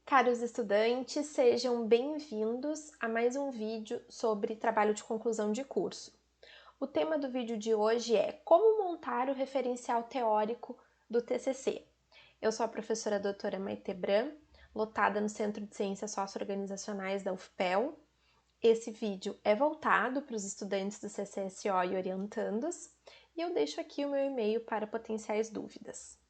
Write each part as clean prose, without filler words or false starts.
Caros estudantes, sejam bem-vindos a mais um vídeo sobre trabalho de conclusão de curso. O tema do vídeo de hoje é como montar o referencial teórico do TCC. Eu sou a professora doutora Maite Bram, lotada no Centro de Ciências Socioorganizacionais da UFPEL. Esse vídeo é voltado para os estudantes do CCSO e orientandos, e eu deixo aqui o meu e-mail para potenciais dúvidas.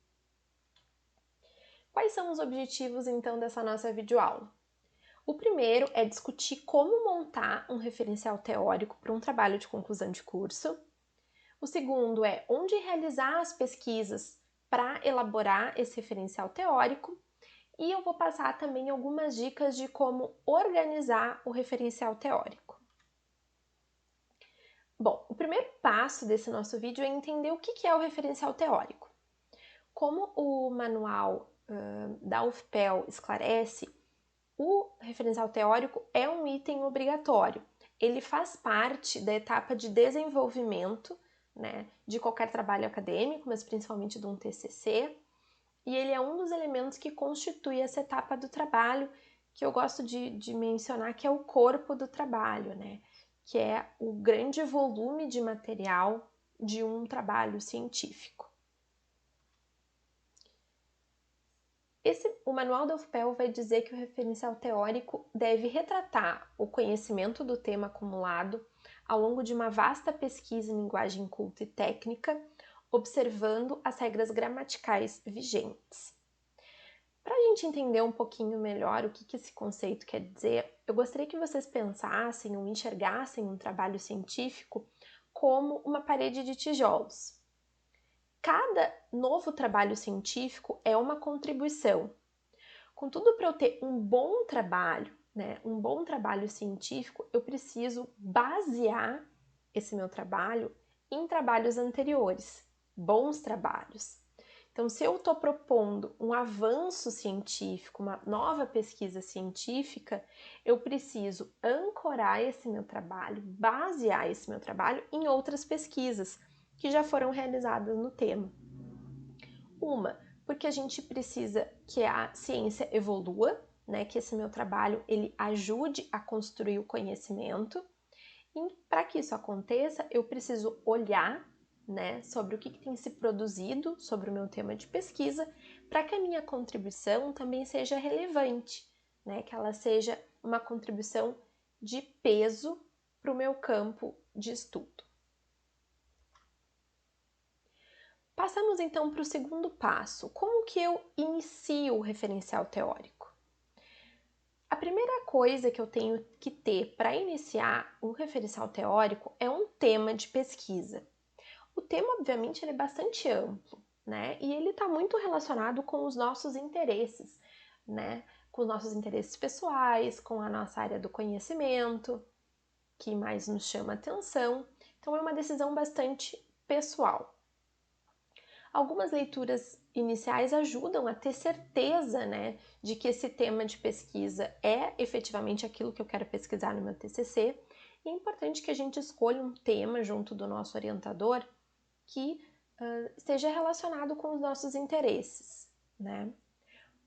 Quais são os objetivos, então, dessa nossa videoaula? O primeiro é discutir como montar um referencial teórico para um trabalho de conclusão de curso. O segundo é onde realizar as pesquisas para elaborar esse referencial teórico. E eu vou passar também algumas dicas de como organizar o referencial teórico. Bom, o primeiro passo desse nosso vídeo é entender o que é o referencial teórico. Como o manual da UFPEL esclarece, o referencial teórico é um item obrigatório. Ele faz parte da etapa de desenvolvimento, né, de qualquer trabalho acadêmico, mas principalmente de um TCC, e ele é um dos elementos que constitui essa etapa do trabalho, que eu gosto de mencionar que é o corpo do trabalho, né, que é o grande volume de material de um trabalho científico. O manual da UFPEL vai dizer que o referencial teórico deve retratar o conhecimento do tema acumulado ao longo de uma vasta pesquisa em linguagem culta e técnica, observando as regras gramaticais vigentes. Para a gente entender um pouquinho melhor o que esse conceito quer dizer, eu gostaria que vocês pensassem ou enxergassem um trabalho científico como uma parede de tijolos. Cada novo trabalho científico é uma contribuição. Contudo, para eu ter um bom trabalho, um bom trabalho científico, eu preciso basear esse meu trabalho em trabalhos anteriores, bons trabalhos. Então, se eu estou propondo um avanço científico, uma nova pesquisa científica, eu preciso ancorar esse meu trabalho, basear esse meu trabalho em outras pesquisas que já foram realizadas no tema. Porque a gente precisa que a ciência evolua, que esse meu trabalho ele ajude a construir o conhecimento. E para que isso aconteça, eu preciso olhar sobre o que tem se produzido sobre o meu tema de pesquisa, para que a minha contribuição também seja relevante, que ela seja uma contribuição de peso para o meu campo de estudo. Passamos então para o segundo passo. Como que eu inicio o referencial teórico? A primeira coisa que eu tenho que ter para iniciar um referencial teórico é um tema de pesquisa. O tema, obviamente, ele é bastante amplo, e ele está muito relacionado com os nossos interesses, com os nossos interesses pessoais, com a nossa área do conhecimento, que mais nos chama atenção. Então, é uma decisão bastante pessoal. Algumas leituras iniciais ajudam a ter certeza, de que esse tema de pesquisa é efetivamente aquilo que eu quero pesquisar no meu TCC. E é importante que a gente escolha um tema junto do nosso orientador que esteja relacionado com os nossos interesses,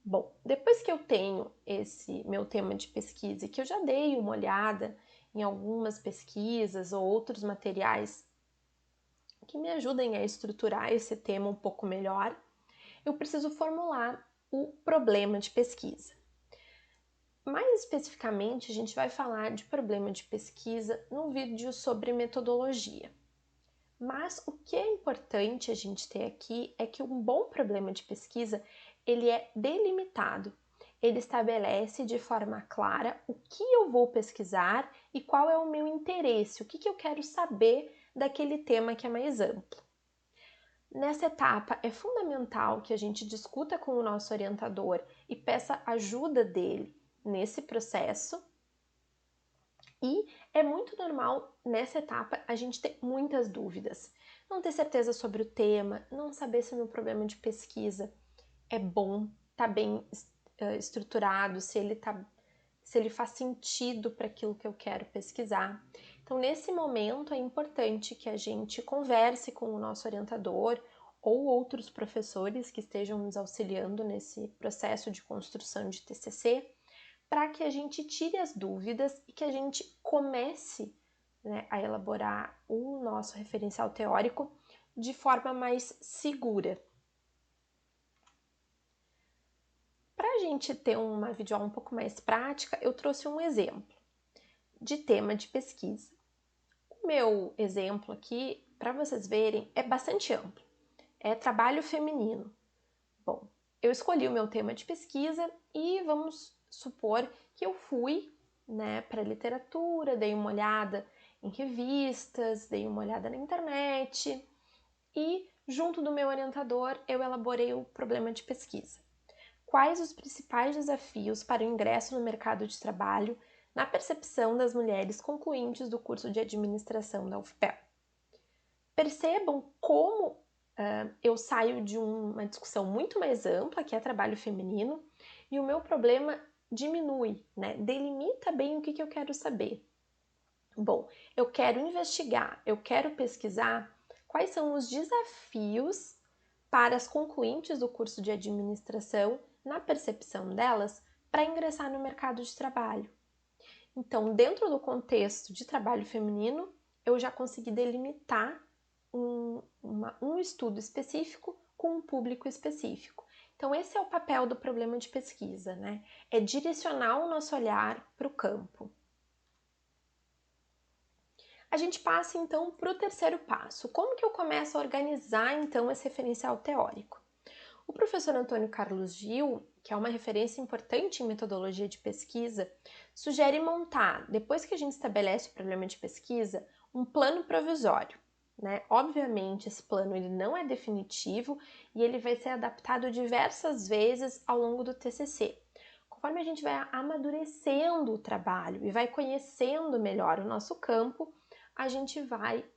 Bom, depois que eu tenho esse meu tema de pesquisa e que eu já dei uma olhada em algumas pesquisas ou outros materiais que me ajudem a estruturar esse tema um pouco melhor, eu preciso formular o problema de pesquisa. Mais especificamente, a gente vai falar de problema de pesquisa no vídeo sobre metodologia. Mas o que é importante a gente ter aqui é que um bom problema de pesquisa, ele é delimitado. Ele estabelece de forma clara o que eu vou pesquisar e qual é o meu interesse, o que eu quero saber daquele tema que é mais amplo. Nessa etapa, é fundamental que a gente discuta com o nosso orientador e peça ajuda dele nesse processo. E é muito normal, nessa etapa, a gente ter muitas dúvidas. Não ter certeza sobre o tema, não saber se o meu problema de pesquisa é bom, está bem estruturado, se ele faz sentido para aquilo que eu quero pesquisar. Então, nesse momento, é importante que a gente converse com o nosso orientador ou outros professores que estejam nos auxiliando nesse processo de construção de TCC, para que a gente tire as dúvidas e que a gente comece, né, a elaborar o nosso referencial teórico de forma mais segura. Para a gente ter uma videoaula um pouco mais prática, eu trouxe um exemplo de tema de pesquisa. O meu exemplo aqui, para vocês verem, é bastante amplo. É trabalho feminino. Bom, eu escolhi o meu tema de pesquisa e vamos supor que eu fui, né, para literatura, dei uma olhada em revistas, dei uma olhada na internet e, junto do meu orientador, eu elaborei o problema de pesquisa. Quais os principais desafios para o ingresso no mercado de trabalho na percepção das mulheres concluintes do curso de administração da UFPEL? Percebam como eu saio de uma discussão muito mais ampla, que é trabalho feminino, e o meu problema diminui, né? Delimita bem o que eu quero saber. Bom, eu quero investigar, eu quero pesquisar quais são os desafios para as concluintes do curso de administração, na percepção delas, para ingressar no mercado de trabalho. Então, dentro do contexto de trabalho feminino, eu já consegui delimitar um estudo específico com um público específico. Então, esse é o papel do problema de pesquisa, né? É direcionar o nosso olhar para o campo. A gente passa, então, para o terceiro passo. Como que eu começo a organizar, então, esse referencial teórico? O professor Antônio Carlos Gil, que é uma referência importante em metodologia de pesquisa, sugere montar, depois que a gente estabelece o problema de pesquisa, um plano provisório. Né? Obviamente, esse plano ele não é definitivo e ele vai ser adaptado diversas vezes ao longo do TCC. Conforme a gente vai amadurecendo o trabalho e vai conhecendo melhor o nosso campo, a gente vai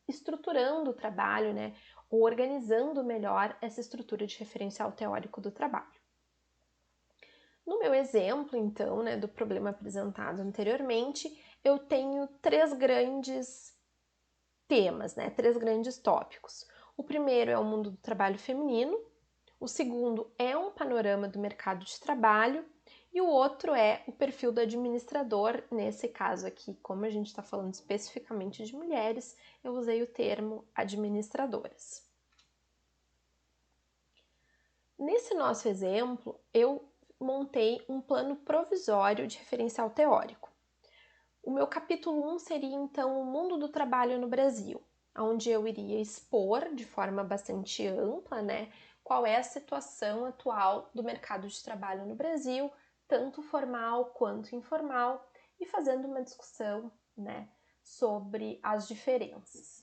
estruturando o trabalho, né? Ou organizando melhor essa estrutura de referencial teórico do trabalho. No meu exemplo, então, né, do problema apresentado anteriormente, eu tenho três grandes temas, né, três grandes tópicos. O primeiro é o mundo do trabalho feminino, o segundo é um panorama do mercado de trabalho e o outro é o perfil do administrador. Nesse caso aqui, como a gente está falando especificamente de mulheres, eu usei o termo administradoras. Nesse nosso exemplo, eu montei um plano provisório de referencial teórico. O meu capítulo 1 seria, então, o mundo do trabalho no Brasil, onde eu iria expor de forma bastante ampla, né, qual é a situação atual do mercado de trabalho no Brasil, tanto formal quanto informal, e fazendo uma discussão, né, sobre as diferenças.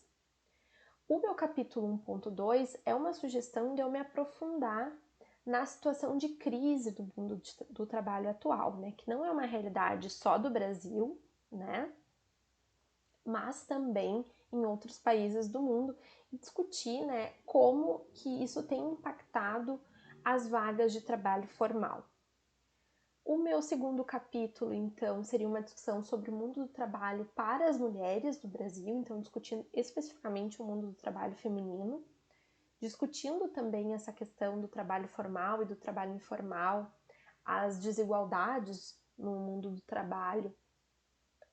O meu capítulo 1.2 é uma sugestão de eu me aprofundar na situação de crise do mundo do trabalho atual, né? Que não é uma realidade só do Brasil, né? Mas também em outros países do mundo, e discutir, né, como que isso tem impactado as vagas de trabalho formal. O meu segundo capítulo, então, seria uma discussão sobre o mundo do trabalho para as mulheres do Brasil, então discutindo especificamente o mundo do trabalho feminino, discutindo também essa questão do trabalho formal e do trabalho informal, as desigualdades no mundo do trabalho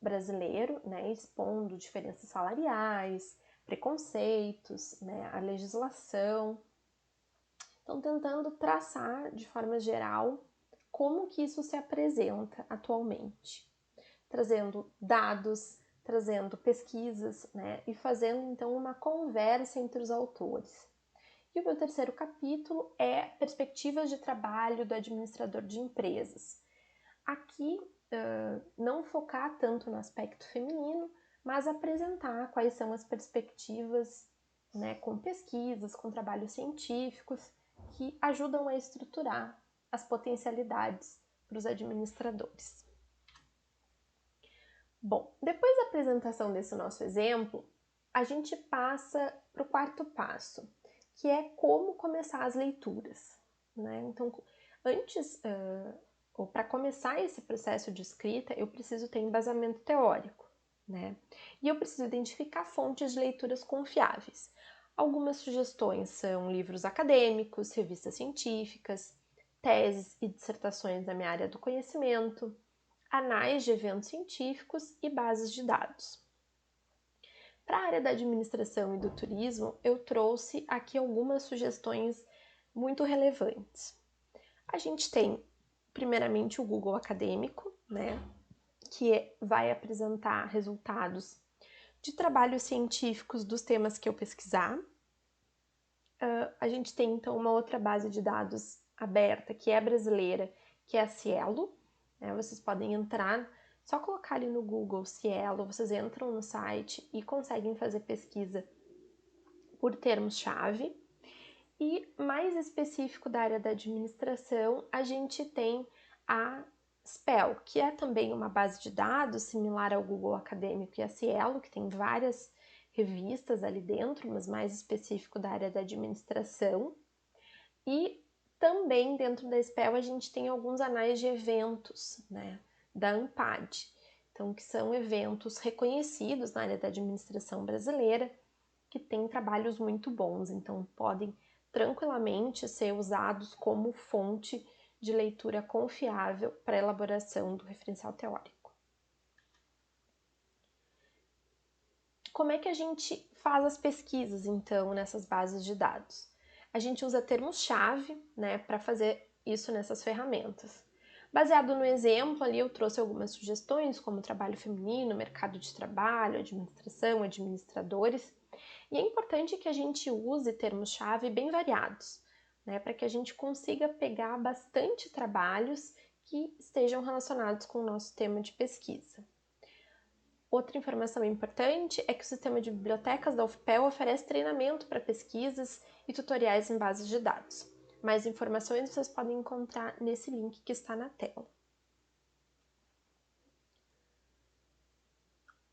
brasileiro, né, expondo diferenças salariais, preconceitos, né, a legislação. Então, tentando traçar de forma geral como que isso se apresenta atualmente, trazendo dados, trazendo pesquisas, né, e fazendo então uma conversa entre os autores. E o meu terceiro capítulo é perspectivas de trabalho do administrador de empresas. Aqui, não focar tanto no aspecto feminino, mas apresentar quais são as perspectivas, né, com pesquisas, com trabalhos científicos, que ajudam a estruturar as potencialidades para os administradores. Bom, depois da apresentação desse nosso exemplo, a gente passa para o quarto passo, que é como começar as leituras, né? Então, antes, ou para começar esse processo de escrita, eu preciso ter embasamento teórico, né? E eu preciso identificar fontes de leituras confiáveis. Algumas sugestões são livros acadêmicos, revistas científicas, teses e dissertações da minha área do conhecimento, anais de eventos científicos e bases de dados. Para a área da administração e do turismo, eu trouxe aqui algumas sugestões muito relevantes. A gente tem, primeiramente, o Google Acadêmico, né, que vai apresentar resultados de trabalhos científicos dos temas que eu pesquisar. A gente tem, então, uma outra base de dados aberta, que é brasileira, que é a Cielo. Vocês podem entrar, só colocar ali no Google Cielo, vocês entram no site e conseguem fazer pesquisa por termos-chave. E mais específico da área da administração, a gente tem a SPEL, que é também uma base de dados similar ao Google Acadêmico e a Cielo, que tem várias revistas ali dentro, mas mais específico da área da administração. E também dentro da SPEL a gente tem alguns anais de eventos, né, da ANPAD, então que são eventos reconhecidos na área da administração brasileira, que têm trabalhos muito bons, então podem tranquilamente ser usados como fonte de leitura confiável para a elaboração do referencial teórico. Como é que a gente faz as pesquisas, então, nessas bases de dados? A gente usa termos-chave, né, para fazer isso nessas ferramentas. Baseado no exemplo, ali eu trouxe algumas sugestões, como trabalho feminino, mercado de trabalho, administração, administradores. E é importante que a gente use termos-chave bem variados, né, para que a gente consiga pegar bastante trabalhos que estejam relacionados com o nosso tema de pesquisa. Outra informação importante é que o sistema de bibliotecas da UFPEL oferece treinamento para pesquisas e tutoriais em bases de dados. Mais informações vocês podem encontrar nesse link que está na tela.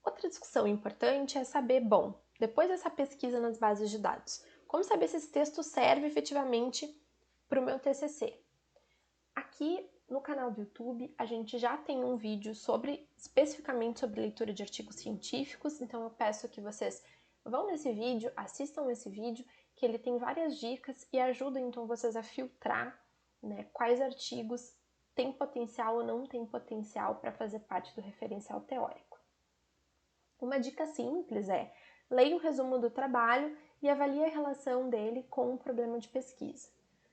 Outra discussão importante é saber, bom, depois dessa pesquisa nas bases de dados, como saber se esse texto serve efetivamente para o meu TCC? Aqui no canal do YouTube a gente já tem um vídeo especificamente sobre leitura de artigos científicos, então eu peço que vocês vão nesse vídeo, assistam esse vídeo, que ele tem várias dicas e ajuda então vocês a filtrar, né, quais artigos têm potencial ou não têm potencial para fazer parte do referencial teórico. Uma dica simples é: leia o resumo do trabalho e avalie a relação dele com o problema de pesquisa.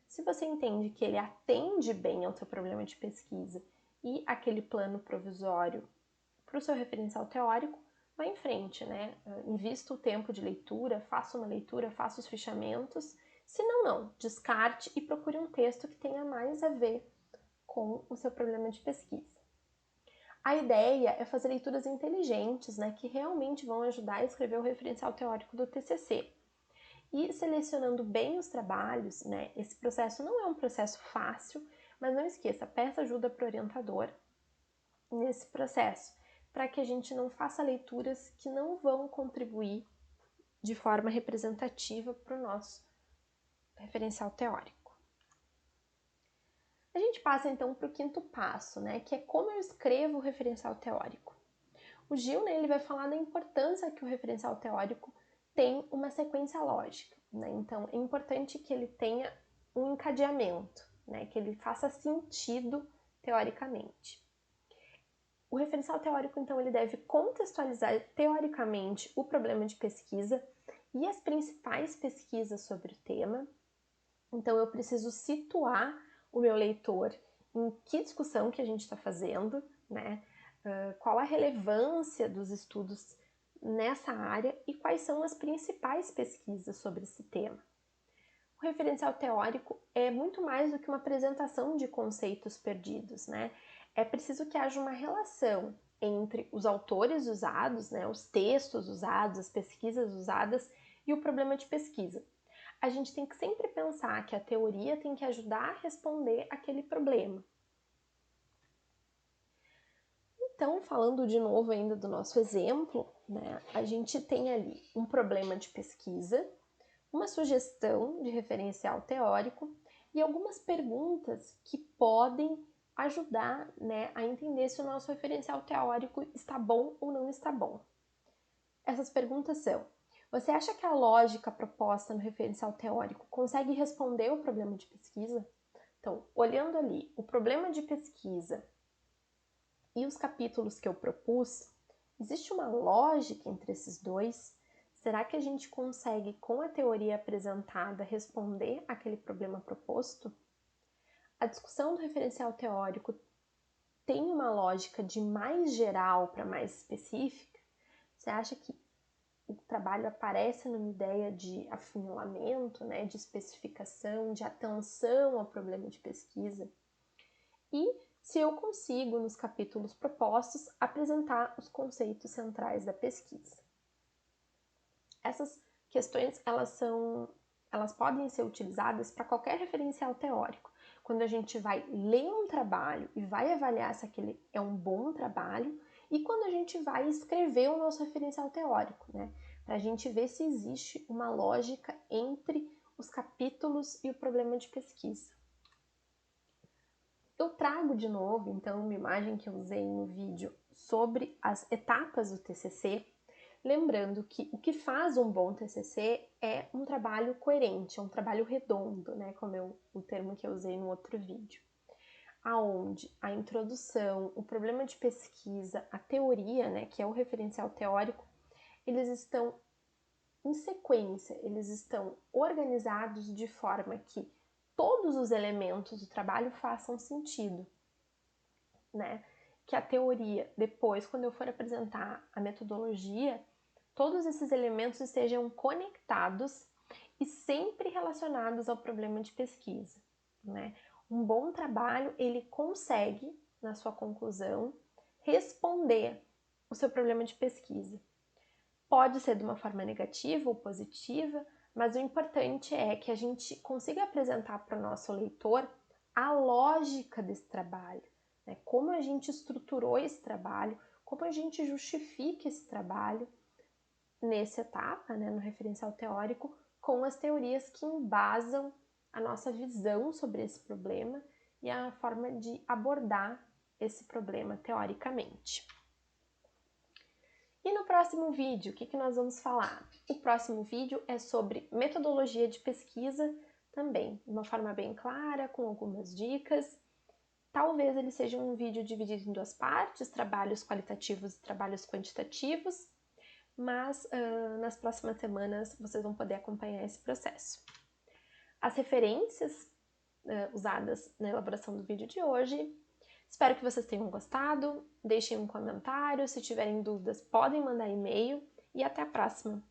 Se você entende que ele atende bem ao seu problema de pesquisa e aquele plano provisório para o seu referencial teórico, vá em frente, né? Invista o tempo de leitura, faça uma leitura, faça os fichamentos. Se não, descarte e procure um texto que tenha mais a ver com o seu problema de pesquisa. A ideia é fazer leituras inteligentes, né, que realmente vão ajudar a escrever o referencial teórico do TCC. E selecionando bem os trabalhos, né, esse processo não é um processo fácil, mas não esqueça, peça ajuda para o orientador nesse processo, para que a gente não faça leituras que não vão contribuir de forma representativa para o nosso referencial teórico. A gente passa então para o quinto passo, né, que é como eu escrevo o referencial teórico. O Gil, né, ele vai falar da importância que o referencial teórico tem uma sequência lógica, né? Então é importante que ele tenha um encadeamento, né, que ele faça sentido teoricamente. O referencial teórico, então, ele deve contextualizar teoricamente o problema de pesquisa e as principais pesquisas sobre o tema. Então eu preciso situar o meu leitor em que discussão que a gente está fazendo, né? Qual a relevância dos estudos nessa área e quais são as principais pesquisas sobre esse tema. O referencial teórico é muito mais do que uma apresentação de conceitos perdidos, né? É preciso que haja uma relação entre os autores usados, né, os textos usados, as pesquisas usadas e o problema de pesquisa. A gente tem que sempre pensar que a teoria tem que ajudar a responder aquele problema. Então, falando de novo ainda do nosso exemplo, né, a gente tem ali um problema de pesquisa, uma sugestão de referencial teórico e algumas perguntas que podem ajudar, né, a entender se o nosso referencial teórico está bom ou não está bom. Essas perguntas são: Você acha que a lógica proposta no referencial teórico consegue responder o problema de pesquisa? Então, olhando ali o problema de pesquisa e os capítulos que eu propus, existe uma lógica entre esses dois? Será que a gente consegue, com a teoria apresentada, responder aquele problema proposto? A discussão do referencial teórico tem uma lógica de mais geral para mais específica? Você acha que o trabalho aparece numa ideia de afunilamento, né, de especificação, de atenção ao problema de pesquisa? E se eu consigo, nos capítulos propostos, apresentar os conceitos centrais da pesquisa. Essas questões, elas podem ser utilizadas para qualquer referencial teórico. Quando a gente vai ler um trabalho e vai avaliar se aquele é um bom trabalho, e quando a gente vai escrever o nosso referencial teórico, né? Para a gente ver se existe uma lógica entre os capítulos e o problema de pesquisa. Eu trago de novo, então, uma imagem que eu usei no vídeo sobre as etapas do TCC, lembrando que o que faz um bom TCC é um trabalho coerente, é um trabalho redondo, né, como o termo que eu usei no outro vídeo, aonde a introdução, o problema de pesquisa, a teoria, né, que é o referencial teórico, eles estão em sequência, eles estão organizados de forma que todos os elementos do trabalho façam sentido, né? Que a teoria, depois, quando eu for apresentar a metodologia, todos esses elementos estejam conectados e sempre relacionados ao problema de pesquisa, né? Um bom trabalho, ele consegue, na sua conclusão, responder o seu problema de pesquisa. Pode ser de uma forma negativa ou positiva, mas o importante é que a gente consiga apresentar para o nosso leitor a lógica desse trabalho, né? Como a gente estruturou esse trabalho, como a gente justifica esse trabalho nessa etapa, né, no referencial teórico, com as teorias que embasam a nossa visão sobre esse problema e a forma de abordar esse problema teoricamente. E no próximo vídeo, o que nós vamos falar? O próximo vídeo é sobre metodologia de pesquisa, também, de uma forma bem clara, com algumas dicas. Talvez ele seja um vídeo dividido em duas partes, trabalhos qualitativos e trabalhos quantitativos, mas nas próximas semanas vocês vão poder acompanhar esse processo. As referências usadas na elaboração do vídeo de hoje. Espero que vocês tenham gostado, deixem um comentário, se tiverem dúvidas podem mandar e-mail e até a próxima!